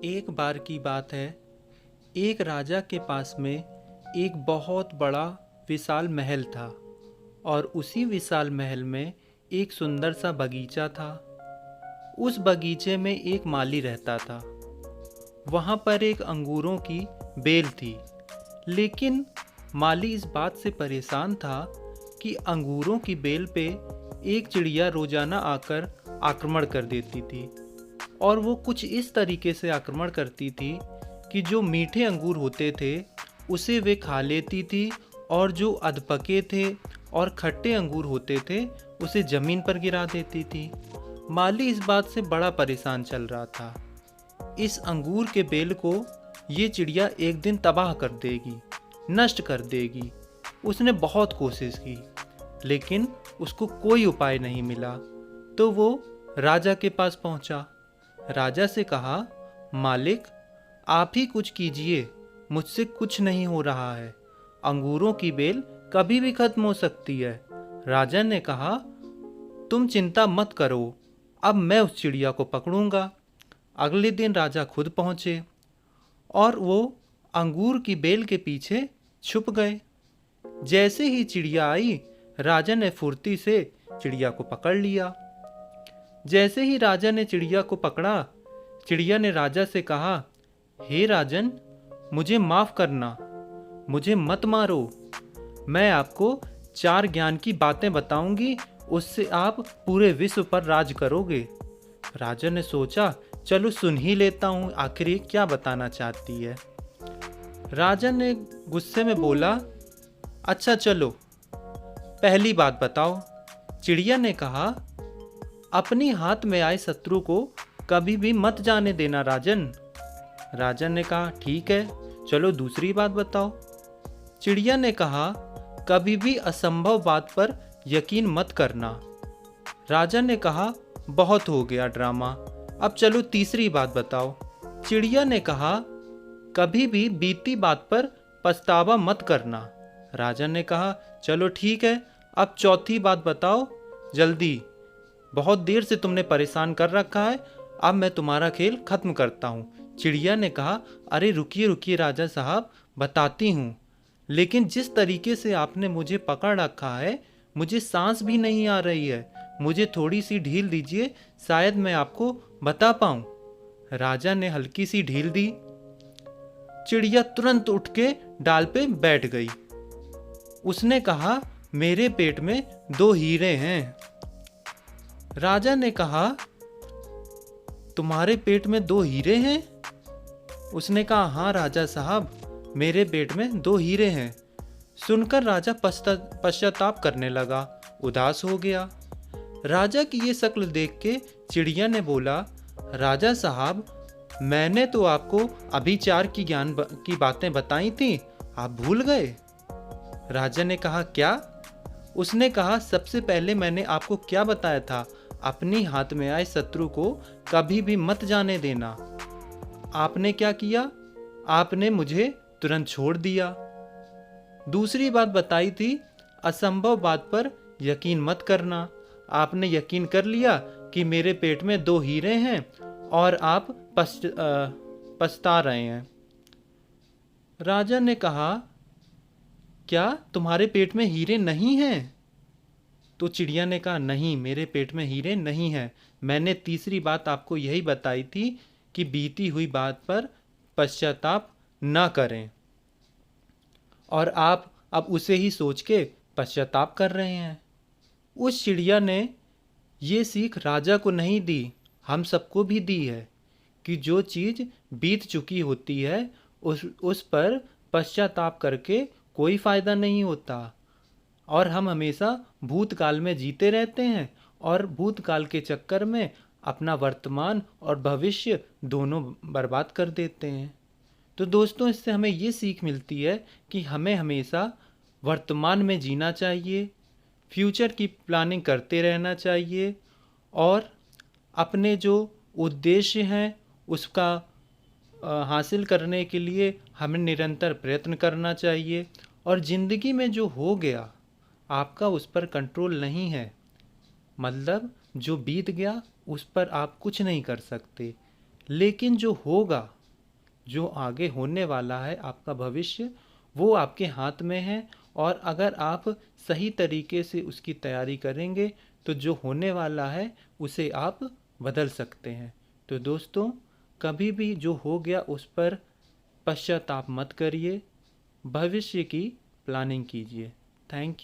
एक बार की बात है। एक राजा के पास में एक बहुत बड़ा विशाल महल था और उसी विशाल महल में एक सुंदर सा बगीचा था। उस बगीचे में एक माली रहता था। वहाँ पर एक अंगूरों की बेल थी, लेकिन माली इस बात से परेशान था कि अंगूरों की बेल पे एक चिड़िया रोजाना आकर आक्रमण कर देती थी। और वो कुछ इस तरीके से आक्रमण करती थी कि जो मीठे अंगूर होते थे उसे वे खा लेती थी, और जो अधपके थे और खट्टे अंगूर होते थे उसे ज़मीन पर गिरा देती थी। माली इस बात से बड़ा परेशान चल रहा था। इस अंगूर के बेल को ये चिड़िया एक दिन तबाह कर देगी, नष्ट कर देगी। उसने बहुत कोशिश की, लेकिन उसको कोई उपाय नहीं मिला। तो वो राजा के पास पहुंचा। राजा से कहा, मालिक, आप ही कुछ कीजिए, मुझसे कुछ नहीं हो रहा है। अंगूरों की बेल कभी भी खत्म हो सकती है। राजा ने कहा, तुम चिंता मत करो, अब मैं उस चिड़िया को पकड़ूंगा। अगले दिन राजा खुद पहुंचे और वो अंगूर की बेल के पीछे छुप गए। जैसे ही चिड़िया आई, राजा ने फुर्ती से चिड़िया को पकड़ लिया। जैसे ही राजा ने चिड़िया को पकड़ा, चिड़िया ने राजा से कहा, हे राजन, मुझे माफ करना, मुझे मत मारो। मैं आपको 4 ज्ञान की बातें बताऊंगी, उससे आप पूरे विश्व पर राज करोगे। राजा ने सोचा, चलो सुन ही लेता हूँ, आखिर ये क्या बताना चाहती है। राजा ने गुस्से में बोला, अच्छा चलो, पहली बात बताओ। चिड़िया ने कहा, अपनी हाथ में आए शत्रु को कभी भी मत जाने देना राजन। राजन ने कहा, ठीक है, चलो दूसरी बात बताओ। चिड़िया ने कहा, कभी भी असंभव बात पर यकीन मत करना। राजा ने कहा, बहुत हो गया ड्रामा, अब चलो तीसरी बात बताओ। चिड़िया ने कहा, कभी भी बीती बात पर पछतावा मत करना। राजा ने कहा, चलो ठीक है, अब चौथी बात बताओ जल्दी, बहुत देर से तुमने परेशान कर रखा है, अब मैं तुम्हारा खेल खत्म करता हूँ। चिड़िया ने कहा, अरे रुकिए रुकिए राजा साहब, बताती हूँ, लेकिन जिस तरीके से आपने मुझे पकड़ रखा है, मुझे सांस भी नहीं आ रही है। मुझे थोड़ी सी ढील दीजिए, शायद मैं आपको बता पाऊँ। राजा ने हल्की सी ढील दी। चिड़िया तुरंत उठ के डाल पे बैठ गई। उसने कहा, मेरे पेट में 2 हीरे हैं। राजा ने कहा, तुम्हारे पेट में 2 हीरे हैं? उसने कहा, हाँ राजा साहब, मेरे पेट में 2 हीरे हैं। सुनकर राजा पश्चाताप करने लगा, उदास हो गया। राजा की ये शक्ल देख के चिड़िया ने बोला, राजा साहब, मैंने तो आपको अभी 4 की ज्ञान की बातें बताई थी, आप भूल गए? राजा ने कहा, क्या? उसने कहा, सबसे पहले मैंने आपको क्या बताया था, अपनी हाथ में आए शत्रु को कभी भी मत जाने देना। आपने क्या किया? आपने मुझे तुरंत छोड़ दिया। दूसरी बात बताई थी, असंभव बात पर यकीन मत करना। आपने यकीन कर लिया कि मेरे पेट में 2 हीरे हैं और आप पछता रहे हैं। राजा ने कहा, क्या तुम्हारे पेट में हीरे नहीं हैं? तो चिड़िया ने कहा, नहीं, मेरे पेट में हीरे नहीं हैं। मैंने तीसरी बात आपको यही बताई थी कि बीती हुई बात पर पश्चाताप न करें, और आप अब उसे ही सोच के पश्चाताप कर रहे हैं। उस चिड़िया ने ये सीख राजा को नहीं दी, हम सबको भी दी है कि जो चीज़ बीत चुकी होती है उस पर पश्चाताप करके कोई फ़ायदा नहीं होता, और हम हमेशा भूतकाल में जीते रहते हैं और भूतकाल के चक्कर में अपना वर्तमान और भविष्य दोनों बर्बाद कर देते हैं। तो दोस्तों, इससे हमें ये सीख मिलती है कि हमें हमेशा वर्तमान में जीना चाहिए, फ्यूचर की प्लानिंग करते रहना चाहिए, और अपने जो उद्देश्य हैं उसका हासिल करने के लिए हमें निरंतर प्रयत्न करना चाहिए। और ज़िंदगी में जो हो गया, आपका उस पर कंट्रोल नहीं है, मतलब जो बीत गया उस पर आप कुछ नहीं कर सकते, लेकिन जो होगा, जो आगे होने वाला है आपका भविष्य, वो आपके हाथ में है। और अगर आप सही तरीके से उसकी तैयारी करेंगे तो जो होने वाला है उसे आप बदल सकते हैं। तो दोस्तों, कभी भी जो हो गया उस पर पश्चाताप मत करिए, भविष्य की प्लानिंग कीजिए। Thank you.